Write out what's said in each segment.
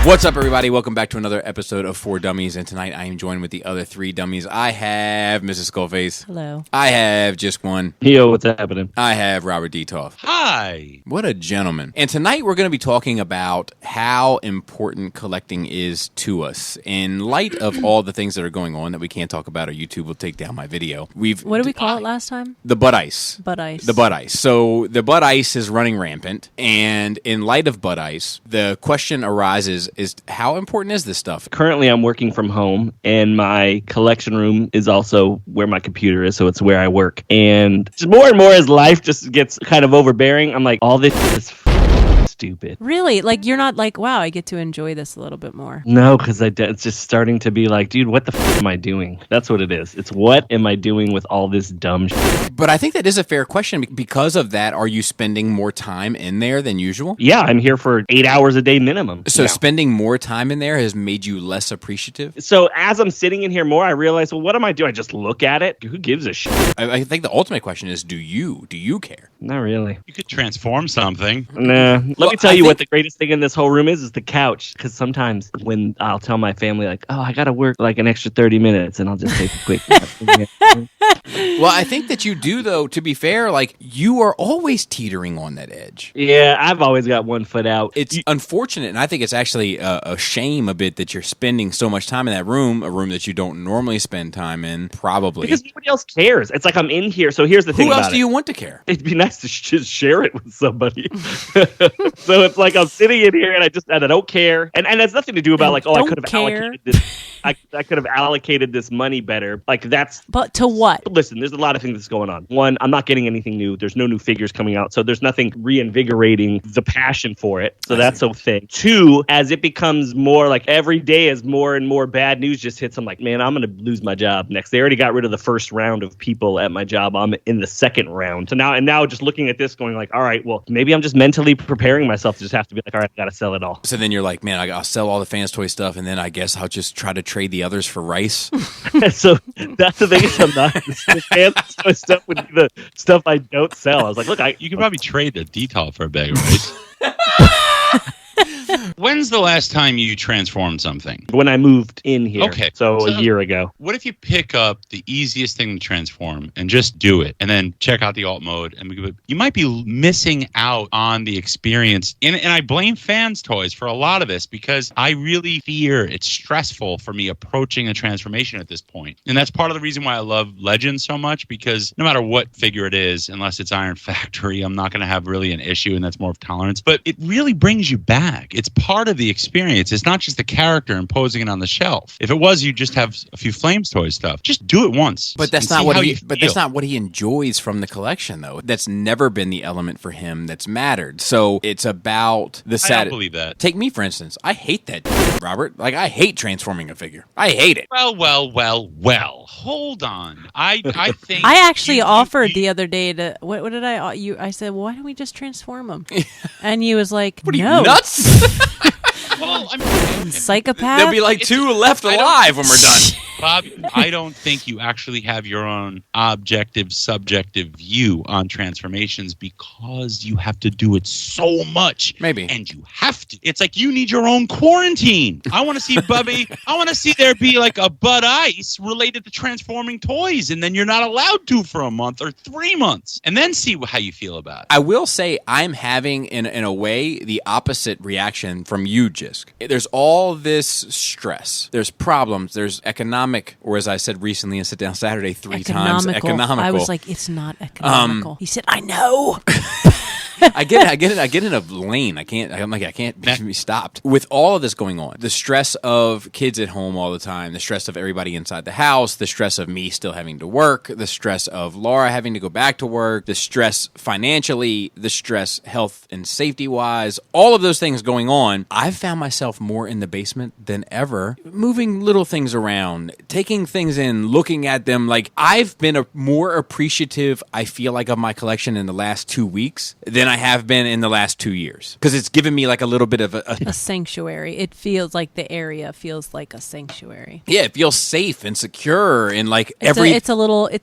What's up, everybody? Welcome back to another episode of 4 Dummies, and tonight I am joined with the other 3 dummies. I have Mrs. Skullface. Hello. I have Just One. Yo, what's happening? I have Robert Detoff. Hi. What a gentleman. And tonight we're going to be talking about how important collecting is to us. In light of all the things that are going on that we can't talk about, or YouTube will take down my video. What did we call it last time? The butt ice. Butt ice. The butt ice. So the butt ice is running rampant, and in light of butt ice, the question arises is how important is this stuff? Currently, I'm working from home, and my collection room is also where my computer is, so it's where I work. And just more and more as life just gets kind of overbearing, I'm like, all this is stupid. Really? Like, you're not like, wow, I get to enjoy this a little bit more. No, because it's just starting to be like, dude, what the am I doing? That's what it is. It's what am I doing with all this dumb shit? But I think that is a fair question. Because of that, are you spending more time in there than usual? Yeah, I'm here for 8 hours a day minimum. So now. Spending more time in there has made you less appreciative? So as I'm sitting in here more, I realize, well, what am I doing? I just look at it? Who gives a shit? I think the ultimate question is, do you care? Not really. You could transform something. Nah. Let me tell you what the greatest thing in this whole room is the couch. Because sometimes when I'll tell my family, like, oh, I got to work like an extra 30 minutes, and I'll just take a quick nap. Well, I think that you do, though, to be fair. Like, you are always teetering on that edge. Yeah, I've always got one foot out. It's unfortunate, and I think it's actually a shame a bit that you're spending so much time in that room, a room that you don't normally spend time in, probably. Because nobody else cares. It's like I'm in here. So here's the thing Who about else do you want to care? It'd be nice to just share it with somebody. So it's like I'm sitting in here and I don't care. And it has nothing to do about like, oh, I could have allocated this. I could have allocated this money better. Like that's. But to what? Listen, there's a lot of things that's going on. One, I'm not getting anything new. There's no new figures coming out. So there's nothing reinvigorating the passion for it. So that's a thing. Two, as it becomes more like every day as more and more bad news just hits, I'm like, man, I'm going to lose my job next. They already got rid of the first round of people at my job. I'm in the second round. So now just looking at this going like, all right, well, maybe I'm just mentally preparing myself to just have to be like, all right, I got to sell it all. So then you're like, man, I'll sell all the Fans Toy stuff, and then I guess I'll just try to trade the others for rice. So that's the thing. The Fans Toy stuff would be the stuff I don't sell. I was like, look, You could probably trade a detail for a bag of rice. When's the last time you transformed something? When I moved in here. Okay. So a year ago. What if you pick up the easiest thing to transform and just do it, and then check out the alt mode, and you might be missing out on the experience. And I blame Fans Toys for a lot of this, because I really fear it's stressful for me approaching a transformation at this point. And that's part of the reason why I love Legends so much, because no matter what figure it is, unless it's Iron Factory, I'm not going to have really an issue, and that's more of tolerance. But it really brings you back. It's part of the experience. It's not just the character imposing it on the shelf. If it was, you just have a few Flames Toy stuff. Just do it once. But that's not what he enjoys from the collection, though. That's never been the element for him that's mattered. So it's about the I don't believe that. Take me, for instance. I hate that, Robert. Like, I hate transforming a figure. I hate it. Well. Hold on. I think I actually offered the other day to what did I said, well, why don't we just transform him? And he was like, what are no. you, nuts? Well, I'm psychopath. There'll be like 2 left alive when we're done. Bob, I don't think you actually have your own objective, subjective view on transformations, because you have to do it so much. Maybe. And you have to. It's like you need your own quarantine. I want to see Bubby. I want to see there be like a butt ice related to transforming toys, and then you're not allowed to for a month or 3 months, and then see how you feel about it. I will say I'm having, in a way, the opposite reaction from you, Jisk. There's all this stress. There's problems. There's economic, or as I said recently in Sit Down Saturday 3 times, economical. I was like, it's not economical. He said, I know. I get in a lane. I can't be stopped. With all of this going on, the stress of kids at home all the time, the stress of everybody inside the house, the stress of me still having to work, the stress of Laura having to go back to work, the stress financially, the stress health and safety wise, all of those things going on, I've found myself more in the basement than ever, moving little things around, taking things in, looking at them. Like, I've been more appreciative, I feel like, of my collection in the last 2 weeks than than I have been in the last 2 years because it's given me like a little bit of a sanctuary. It feels like the area feels like a sanctuary. Yeah, it feels safe and secure and like It's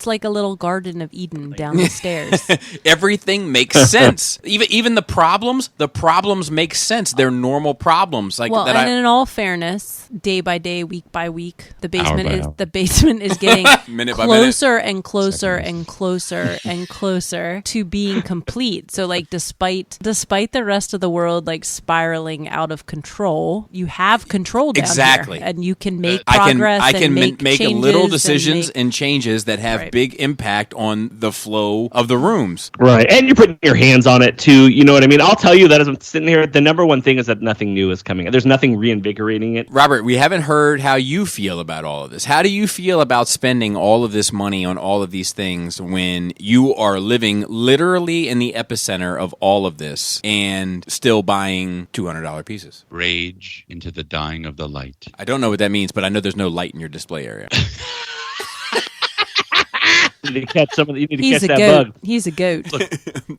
like a little Garden of Eden down the stairs. Everything makes sense. Even the problems make sense. They're normal problems. Like well, that. And in all fairness, day by day, week by week, the basement Hour by is getting Minute by closer and closer and closer and closer to being complete. So like despite the rest of the world like spiraling out of control, you have control down Exactly. here, and you can make progress. I can and make changes little decisions and and changes that have Right. big impact on the flow of the rooms. Right. And you're putting your hands on it too. You know what I mean? I'll tell you that as I'm sitting here, the number one thing is that nothing new is coming. There's nothing reinvigorating it. Robert, we haven't heard how you feel about all of this. How do you feel about spending all of this money on all of these things when you are living literally in the epicenter of all of this and still buying $200 pieces? Rage into the dying of the light. I don't know what that means, but I know there's no light in your display area. You need to catch some of the, you need to He's catch a that goat. bug. He's a goat.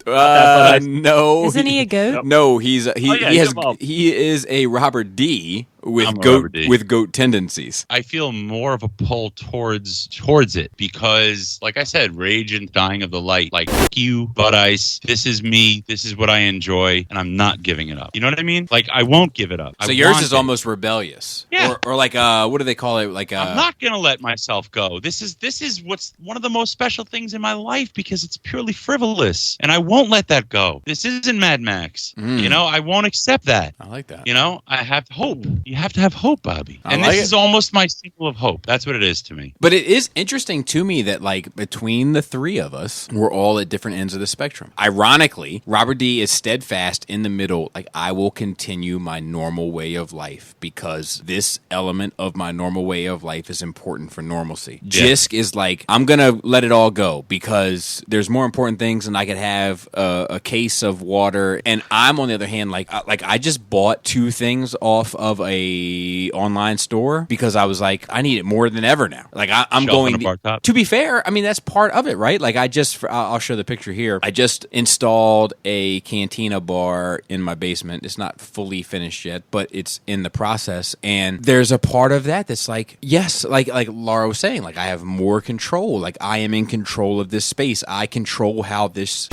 No. Isn't he a goat? No, he involved. is a Robert D with I'm a goat Robert D. with goat tendencies. I feel more of a pull towards it because, like I said, rage and dying of the light. Like, fuck you, butt ice. This is me. This is what I enjoy, and I'm not giving it up. You know what I mean? Like, I won't give it up. So I yours want is it. almost rebellious. Yeah. Or like what do they call it? Like I'm not gonna let myself go. This is what's one of the most special things in my life because it's purely frivolous, and I won't let that go. This isn't Mad Max. You know, I won't accept that. I like that. You know, I have hope. You have to have hope, Bobby. I And like this it. is almost my symbol of hope. That's what it is to me. But it is interesting to me that, like, between the three of us, we're all at different ends of the spectrum. Ironically, Robert D is steadfast in the middle. Like, I will continue my normal way of life because this element of my normal way of life is important for normalcy. Yeah. Jisk is like, I'm going to let it all go because there's more important things, and I could have a case of water. And I'm, on the other hand, like I just bought 2 things off of a online store because I was like, I need it more than ever now. Like I'm Shelf going on a bar top. to be fair. I mean, that's part of it, right? Like I'll show the picture here. I just installed a cantina bar in my basement. It's not fully finished yet, but it's in the process. And there's a part of that that's like, yes, like Laura was saying, like I have more control. Like I am in control of this space. I control how this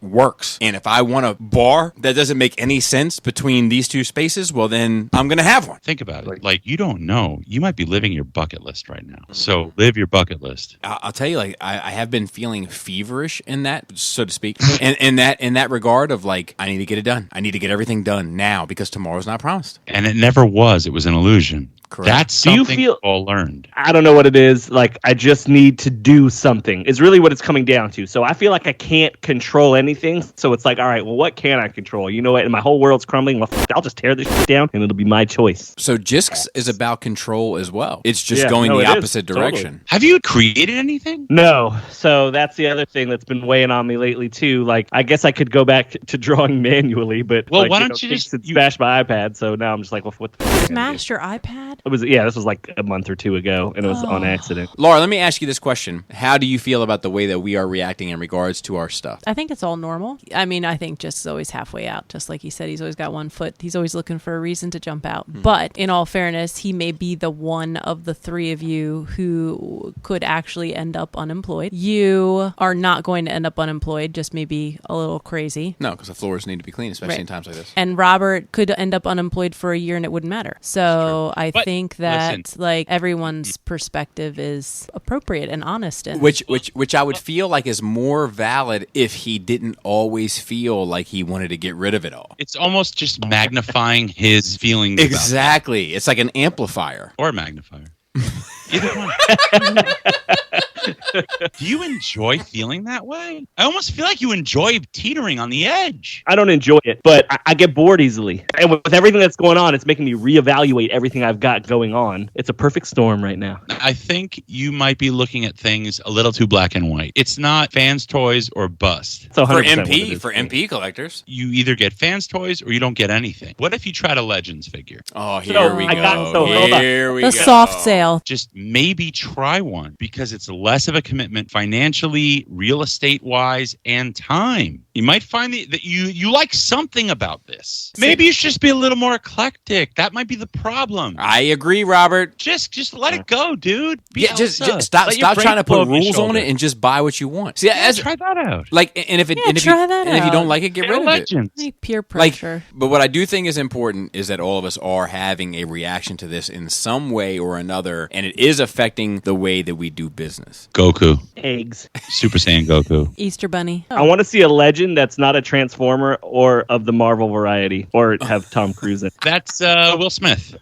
works. And if I want a bar that doesn't make any sense between these 2 spaces, well, then I'm going to have one. Think about it. Like, you don't know. You might be living your bucket list right now. So live your bucket list. I'll tell you, like I have been feeling feverish in that, so to speak, and in that regard of like I need to get it done. I need to get everything done now because tomorrow's not promised. And it never was. It was an illusion. Correct. That's Do you something feel- we all learned. I don't know what it is. Like, I just need to do something is really what it's coming down to. So I feel like I can't control anything. So it's like, all right, well, what can I control? You know what? And my whole world's crumbling. Well, I'll just tear this shit down and it'll be my choice. So Jisks is about control as well. It's just Yeah, going no, the it is. opposite Totally. direction. Have you created anything? No. So that's the other thing that's been weighing on me lately, too. Like, I guess I could go back to drawing manually, but Well, like, why don't you things just- had smashed my iPad. So now I'm just like, well, what the fuck? am I gonna do? Smashed your iPad? It was, yeah, this was like a month or 2 ago, and it was on accident. Laura, let me ask you this question. How do you feel about the way that we are reacting in regards to our stuff? I think it's all normal. I mean, I think Just is always halfway out. Just like he said, he's always got one foot. He's always looking for a reason to jump out. But in all fairness, he may be the one of the 3 of you who could actually end up unemployed. You are not going to end up unemployed, just maybe a little crazy. No, because the floors need to be clean, especially Right. in times like this. And Robert could end up unemployed for a year and it wouldn't matter. So I But think that listen. like everyone's perspective is appropriate and honest. And Which I would feel like is more valid if he didn't always feel like he wanted to get rid of it all. It's almost just magnifying his feelings. about Exactly. It's like an amplifier. or magnifier. Either one. Do you enjoy feeling that way? I almost feel like you enjoy teetering on the edge. I don't enjoy it, but I get bored easily. And with everything that's going on, it's making me reevaluate everything I've got going on. It's a perfect storm right now. I think you might be looking at things a little too black and white. It's not fans, toys, or bust. It's 100% For what it MP, is for to me. MP collectors. You either get fans, toys, or you don't get anything. What if you tried a Legends figure? Oh, here So, we I got- go. so, hold on. Here we the go. soft sale. Just maybe try one because it's less of a commitment financially, real estate wise, and time. You might find that you like something about this. Maybe you should just be a little more eclectic. That might be the problem. I agree, Robert. Just let it go, dude. Just stop trying to put rules on it and just buy what you want. See, try that out. Like, and if you don't like it, get rid of it. Peer pressure. But what I do think is important is that all of us are having a reaction to this in some way or another, and it is affecting the way that we do business. Goku. Eggs. Super Saiyan Goku. Easter Bunny. I want to see a legend that's not a Transformer or of the Marvel variety, or have Tom Cruise in it. That's Will Smith.